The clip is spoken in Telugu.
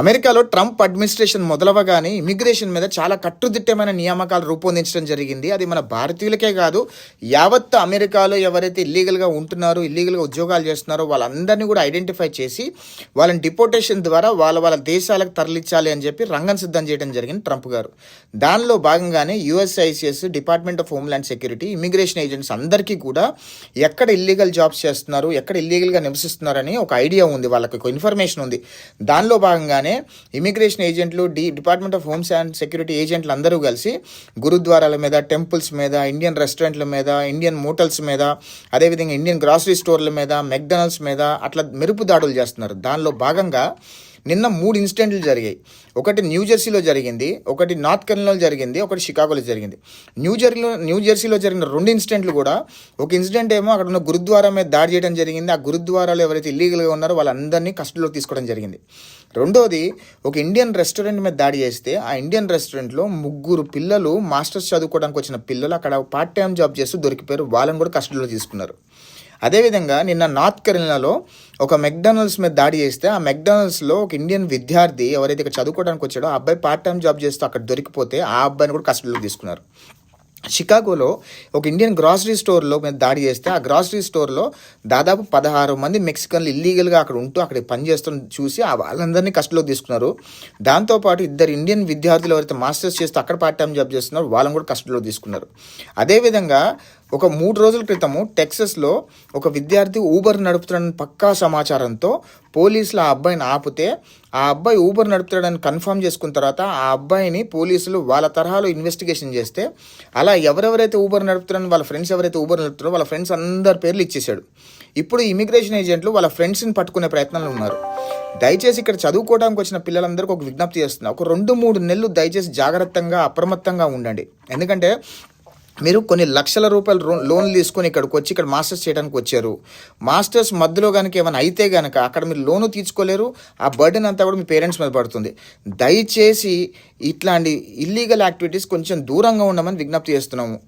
అమెరికాలో ట్రంప్ అడ్మినిస్ట్రేషన్ మొదలవగానే ఇమిగ్రేషన్ మీద చాలా కట్టుదిట్టమైన నియామకాలు రూపొందించడం జరిగింది. అది మన భారతీయులకే కాదు, యావత్ అమెరికాలో ఎవరైతే ఇల్లీగల్గా ఉంటున్నారో, ఇల్లీగల్గా ఉద్యోగాలు చేస్తున్నారో వాళ్ళందరినీ కూడా ఐడెంటిఫై చేసి వాళ్ళని డిపోర్టేషన్ ద్వారా వాళ్ళ దేశాలకు తరలించాలి అని చెప్పి రంగం సిద్ధం చేయడం జరిగింది ట్రంప్ గారు. దానిలో భాగంగానే USCIS, department of homeland security, immigration agents అందరికీ కూడా ఎక్కడ ఇల్లీగల్ జాబ్స్ చేస్తున్నారు, ఎక్కడ ఇల్లీగల్గా నివసిస్తున్నారని ఒక ఐడియా ఉంది, వాళ్ళకి ఒక ఇన్ఫర్మేషన్ ఉంది. దానిలో భాగంగానే ఇమిగ్రేషన్ ఏజెంట్లు, department of homes and security ఏజెంట్లు అందరూ కలిసి గురుద్వారాల మీద, టెంపుల్స్ మీద, ఇండియన్ రెస్టారెంట్ల మీద, ఇండియన్ మోటల్స్ మీద, అదేవిధంగా ఇండియన్ గ్రాసరీ స్టోర్ల మీద, మెక్డొనాల్డ్స్ మీద అట్లా మెరుపు దాడులు చేస్తున్నారు. దానిలో భాగంగా నిన్న 3 ఇన్సిడెంట్లు జరిగాయి. ఒకటి న్యూజెర్సీలో జరిగింది, ఒకటి నార్త్ కెరోలినాలో జరిగింది, ఒకటి షికాగోలో జరిగింది. న్యూజెర్సీలో జరిగిన 2 ఇన్సిడెంట్లు కూడా, ఒక ఇన్సిడెంట్ ఏమో అక్కడ ఉన్న గురుద్వారా మీద దాడి చేయడం జరిగింది. ఆ గురుద్వారాలో ఎవరైతే ఇల్లీగల్గా ఉన్నారో వాళ్ళందరినీ కస్టడీలో తీసుకోవడం జరిగింది. రెండోది, ఒక ఇండియన్ రెస్టారెంట్ మీద దాడి చేస్తే ఆ ఇండియన్ రెస్టారెంట్లో 3 పిల్లలు, మాస్టర్స్ చదువుకోవడానికి వచ్చిన పిల్లలు అక్కడ పార్ట్ టైం జాబ్ చేస్తూ దొరికిపోయారు. వాళ్ళని కూడా కస్టడీలో తీసుకున్నారు. అదేవిధంగా నిన్న నార్త్ కెరోలినాలో ఒక మెక్డొనాల్డ్స్ మీద దాడి చేస్తే ఆ మెక్డొనాల్డ్స్లో ఒక ఇండియన్ విద్యార్థి ఎవరైతే ఇక్కడ చదువుకోవడానికి వచ్చాడో ఆ అబ్బాయి పార్ట్ టైం జాబ్ చేస్తూ అక్కడ దొరికిపోతే ఆ అబ్బాయిని కూడా కస్టడీలో తీసుకున్నారు. షికాగోలో ఒక ఇండియన్ గ్రాసరీ స్టోర్లో మీద దాడి చేస్తే ఆ గ్రాసరీ స్టోర్లో దాదాపు 16 మంది మెక్సికన్లు ఇల్లీగల్గా అక్కడ ఉంటూ అక్కడ పనిచేస్తున్న చూసి వాళ్ళందరినీ కస్టడీలో తీసుకున్నారు. దాంతోపాటు 2 ఇండియన్ విద్యార్థులు ఎవరైతే మాస్టర్స్ చేస్తూ అక్కడ పార్ట్ టైం జాబ్ చేస్తున్నారో వాళ్ళని కూడా కస్టడీలో తీసుకున్నారు. అదేవిధంగా ఒక 3 రోజుల క్రితము టెక్సస్లో ఒక విద్యార్థి ఊబర్ నడుపుతాడని పక్కా సమాచారంతో పోలీసులు ఆ అబ్బాయిని ఆపితే, ఆ అబ్బాయి ఊబర్ నడుపుతాడని కన్ఫర్మ్ చేసుకున్న తర్వాత ఆ అబ్బాయిని పోలీసులు వాళ్ళ తరహాలో ఇన్వెస్టిగేషన్ చేస్తే అలా ఎవరెవరైతే ఊబర్ నడుపుతారని వాళ్ళ ఫ్రెండ్స్ ఎవరైతే ఊబర్ నడుపుతారో వాళ్ళ ఫ్రెండ్స్ అందరి పేర్లు ఇచ్చేసాడు. ఇప్పుడు ఇమిగ్రేషన్ ఏజెంట్లు వాళ్ళ ఫ్రెండ్స్ని పట్టుకునే ప్రయత్నాలు ఉన్నారు. దయచేసి ఇక్కడ చదువుకోవడానికి వచ్చిన పిల్లలందరికీ ఒక విజ్ఞప్తి చేస్తున్నా, ఒక 2-3 నెలలు దయచేసి జాగ్రత్తగా, అప్రమత్తంగా ఉండండి. ఎందుకంటే మీరు కొన్ని లక్షల రూపాయలు లోన్లు తీసుకొని ఇక్కడికి వచ్చి ఇక్కడ మాస్టర్స్ చేయడానికి వచ్చారు. మాస్టర్స్ మధ్యలో కనుక ఏమైనా అయితే కనుక అక్కడ మీరు లోను తీర్చుకోలేరు. ఆ బర్డెన్ అంతా కూడా మీ పేరెంట్స్ మీద పడుతుంది. దయచేసి ఇట్లాంటి ఇల్లీగల్ యాక్టివిటీస్ కొంచెం దూరంగా ఉండమని విజ్ఞప్తి చేస్తున్నాము.